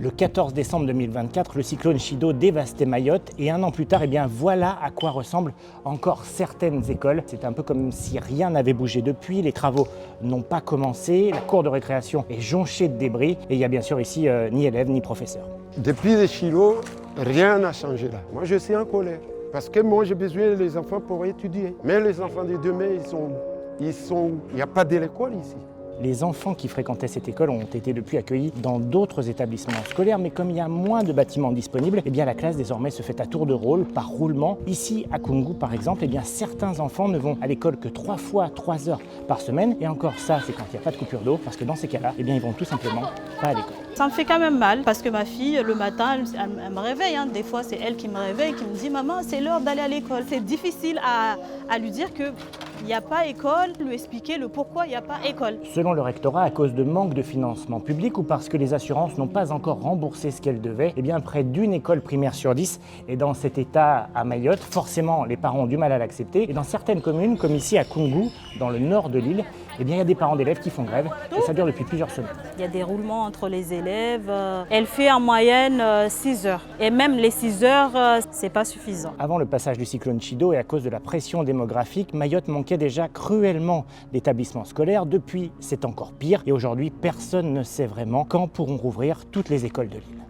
Le 14 décembre 2024, le cyclone Chido dévastait Mayotte et un an plus tard, voilà à quoi ressemblent encore certaines écoles. C'est un peu comme si rien n'avait bougé depuis, les travaux n'ont pas commencé, la cour de récréation est jonchée de débris et il n'y a bien sûr ici ni élèves ni professeurs. Depuis le Chido, rien n'a changé là. Moi je suis en colère parce que moi j'ai besoin des enfants pour étudier. Mais les enfants de demain, il n'y a pas d'école ici. Les enfants qui fréquentaient cette école ont été depuis accueillis dans d'autres établissements scolaires, mais comme il y a moins de bâtiments disponibles, la classe désormais se fait à tour de rôle, par roulement. Ici, à Koungou par exemple, certains enfants ne vont à l'école que 3 fois 3 heures par semaine, et encore ça, c'est quand il n'y a pas de coupure d'eau, parce que dans ces cas-là, ils vont tout simplement pas à l'école. Ça me fait quand même mal, parce que ma fille, le matin, elle me réveille. Des fois, c'est elle qui me réveille, qui me dit « Maman, c'est l'heure d'aller à l'école ». C'est difficile à lui dire qu'il n'y a pas école, lui expliquer le pourquoi il n'y a pas école. Selon le rectorat, à cause de manque de financement public ou parce que les assurances n'ont pas encore remboursé ce qu'elles devaient, près d'une école primaire sur 10 est dans cet état à Mayotte. Forcément, les parents ont du mal à l'accepter. Et dans certaines communes, comme ici à Koungou, dans le nord de l'île, il y a des parents d'élèves qui font grève et ça dure depuis plusieurs semaines. Il y a des roulements entre les élèves. Elle fait en moyenne 6 heures. Et même les 6 heures, c'est pas suffisant. Avant le passage du cyclone Chido et à cause de la pression démographique, Mayotte manquait déjà cruellement d'établissements scolaires. Depuis, c'est encore pire. Et aujourd'hui, personne ne sait vraiment quand pourront rouvrir toutes les écoles de l'île.